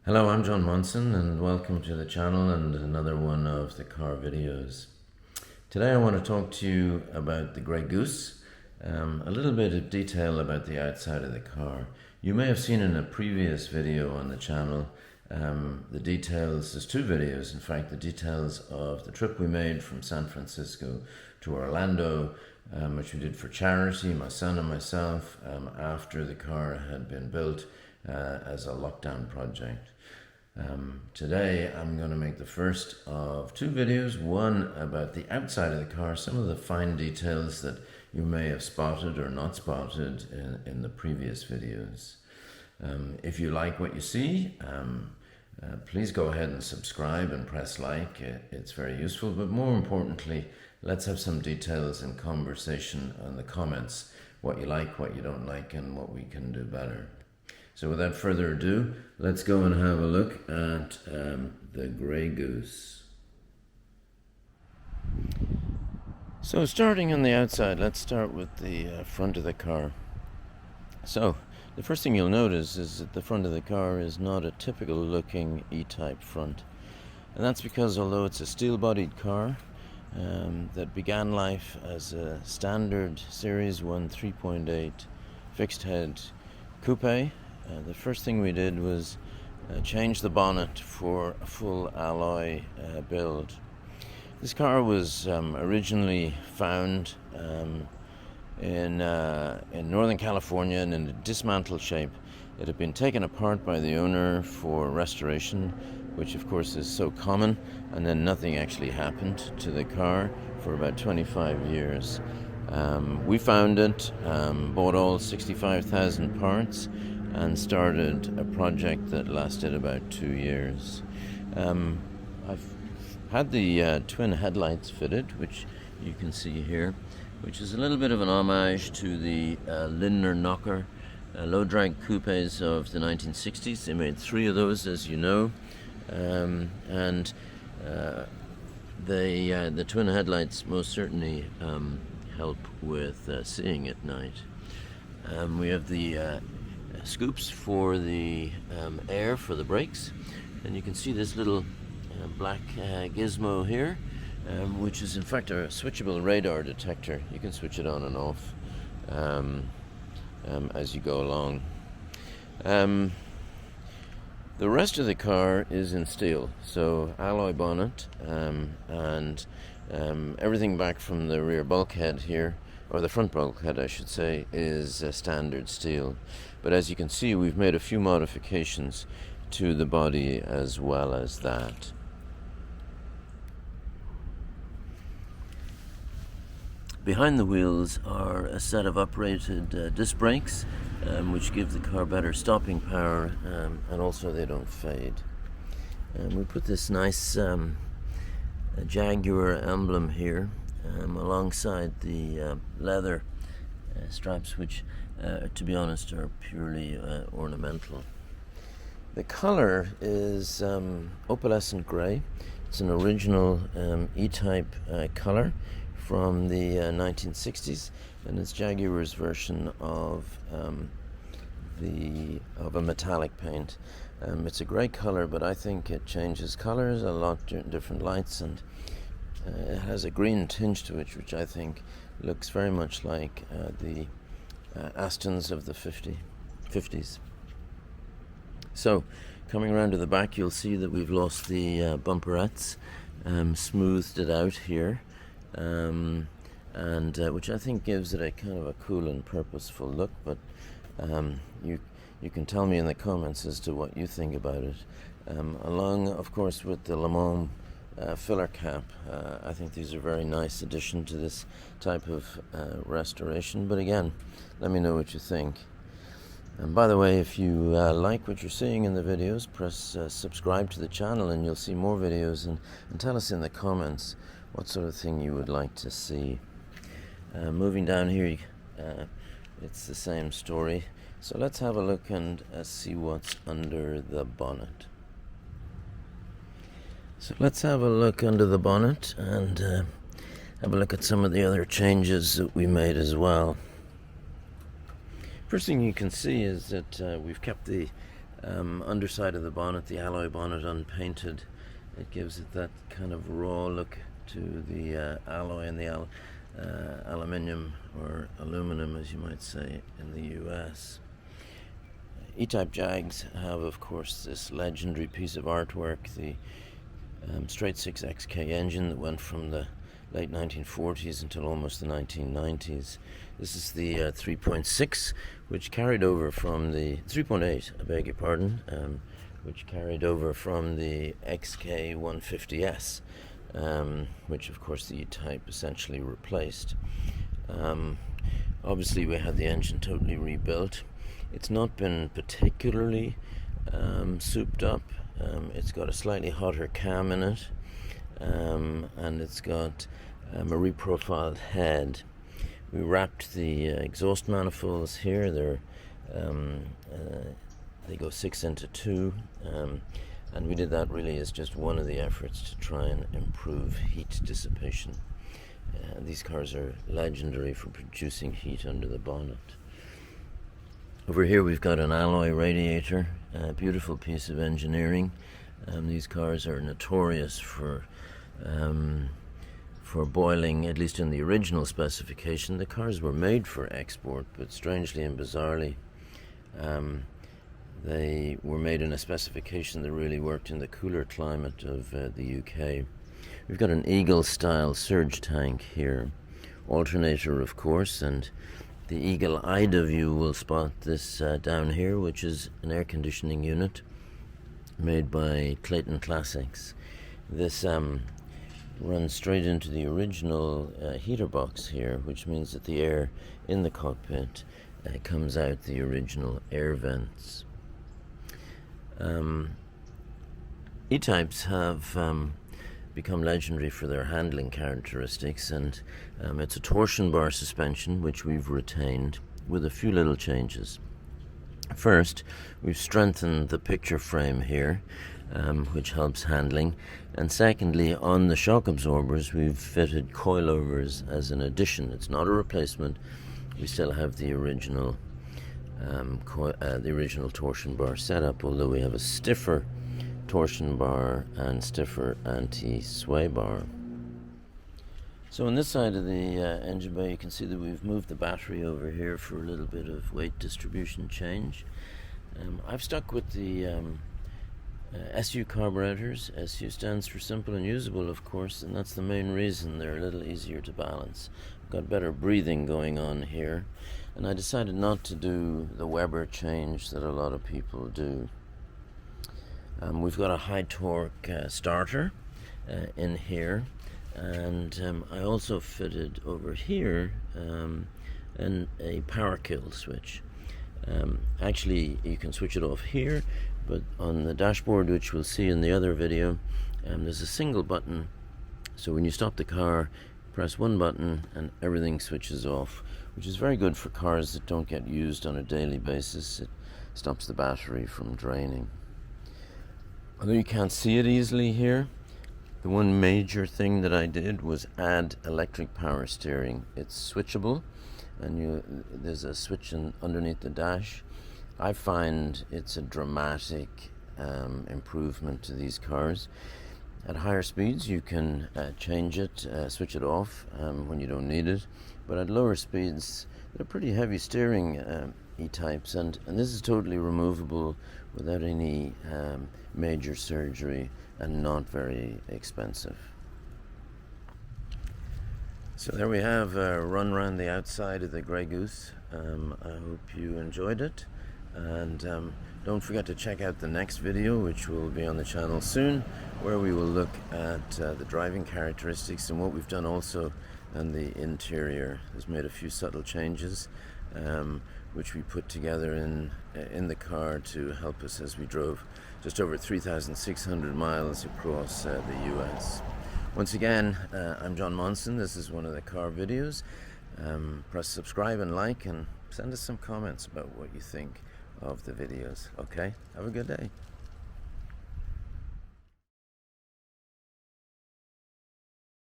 Hello, I'm John Monson and welcome to the channel and another one of the car videos. Today I want to talk to you about the Grey Goose, a little bit of detail about the outside of the car. You may have seen in a previous video on the channel the details, there's two videos in fact, the details of the trip we made from San Francisco to Orlando, which we did for charity, my son and myself, after the car had been built as a lockdown project. Today I'm going to make the first of two videos, one about the outside of the car, some of the fine details that you may have spotted or not spotted in the previous videos. If you like what you see, please go ahead and subscribe and press like. It's very useful, but more importantly, let's have some details and conversation on the comments, what you like, what you don't like, and what we can do better. So without further ado, let's go and have a look at the Grey Goose. So starting on the outside, let's start with the front of the car. So the first thing you'll notice is that the front of the car is not a typical looking E-Type front. And that's because although it's a steel-bodied car that began life as a standard Series 1 3.8 fixed head coupe, the first thing we did was change the bonnet for a full alloy build. This car was originally found in Northern California and in a dismantled shape. It had been taken apart by the owner for restoration, which of course is so common, and then nothing actually happened to the car for about 25 years. We found it, bought all 65,000 parts, and started a project that lasted about 2 years. I've had the twin headlights fitted, which you can see here, which is a little bit of an homage to the Lindner Knocker low drag coupes of the 1960s. They made 3 of those, as you know, and the twin headlights most certainly help with seeing at night. We have the scoops for the air for the brakes, and you can see this little black gizmo here, which is in fact a switchable radar detector. You can switch it on and off as you go along. The rest of the car is in steel, so alloy bonnet, and everything back from the rear bulkhead here, or the front bulkhead I should say, is standard steel. But as you can see, we've made a few modifications to the body as well as that. Behind the wheels are a set of uprated disc brakes, which give the car better stopping power, and also they don't fade. And we put this nice Jaguar emblem here alongside the leather straps, which to be honest are purely ornamental. The color is opalescent grey. It's an original E-Type color from the 1960s, and it's Jaguar's version of a metallic paint. It's a grey color, but I think it changes colors a lot during different lights, and it has a green tinge to it, which I think looks very much like the Astons of the 50s. So, coming around to the back, you'll see that we've lost the bumperettes, smoothed it out here, and which I think gives it a kind of a cool and purposeful look. But you can tell me in the comments as to what you think about it. Along, of course, with the Le Mans filler cap, I think these are a very nice addition to this type of restoration. But again, let me know what you think. And by the way, if you like what you're seeing in the videos, press subscribe to the channel and you'll see more videos, and tell us in the comments what sort of thing you would like to see. Moving down here, it's the same story. So let's have a look and see what's under the bonnet. So let's have a look under the bonnet and have a look at some of the other changes that we made as well. First thing you can see is that we've kept the Underside of the bonnet, the alloy bonnet unpainted. It gives it that kind of raw look to the alloy and the aluminium, or aluminum as you might say in the US. E-Type Jags have, of course, this legendary piece of artwork, the straight 6XK engine that went from the late 1940s until almost the 1990s. This is the 3.6, which carried over from the 3.8, I beg your pardon, which carried over from the XK 150S, which of course the E-Type essentially replaced. Obviously we had the engine totally rebuilt. It's not been particularly souped up. It's got a slightly hotter cam in it, and it's got a reprofiled head. We wrapped the exhaust manifolds here. They go 6 into 2, and we did that really as just one of the efforts to try and improve heat dissipation. These cars are legendary for producing heat under the bonnet. Over here we've got an alloy radiator, a beautiful piece of engineering. These cars are notorious for boiling, at least in the original specification. The cars were made for export, but strangely and bizarrely, they were made in a specification that really worked in the cooler climate of the UK. We've got an Eagle style surge tank here, alternator of course, and the eagle-eyed of you will spot this down here, which is an air conditioning unit made by Clayton Classics. This runs straight into the original heater box here, which means that the air in the cockpit comes out the original air vents. E-Types have become legendary for their handling characteristics, and it's a torsion bar suspension which we've retained with a few little changes. First, we've strengthened the picture frame here, which helps handling, and secondly, on the shock absorbers we've fitted coilovers as an addition. It's not a replacement. We still have the original torsion bar setup, although we have a stiffer torsion bar and stiffer anti-sway bar. So on this side of the engine bay you can see that we've moved the battery over here for a little bit of weight distribution change. I've stuck with the SU carburetors. SU stands for simple and usable, of course, and that's the main reason they're a little easier to balance. I've got better breathing going on here, and I decided not to do the Weber change that a lot of people do. We've got a high torque starter in here, and I also fitted over here a power kill switch. Actually you can switch it off here, but on the dashboard, which we'll see in the other video, there's a single button, so when you stop the car, press one button and everything switches off, which is very good for cars that don't get used on a daily basis. It stops the battery from draining. Although you can't see it easily here, the one major thing that I did was add electric power steering. It's switchable, and there's a switch underneath the dash. I find it's a dramatic improvement to these cars. At higher speeds you can change it, switch it off when you don't need it, but at lower speeds they're pretty heavy steering E-Types, and this is totally removable without any major surgery and not very expensive. So there we have a run around the outside of the Grey Goose. I hope you enjoyed it, and don't forget to check out the next video, which will be on the channel soon, where we will look at the driving characteristics and what we've done also on the interior. Has made a few subtle changes which we put together in the car to help us as we drove just over 3,600 miles across the US. Once again, I'm John Monson. This is one of the car videos. Press subscribe and like, and send us some comments about what you think of the videos. Okay, have a good day.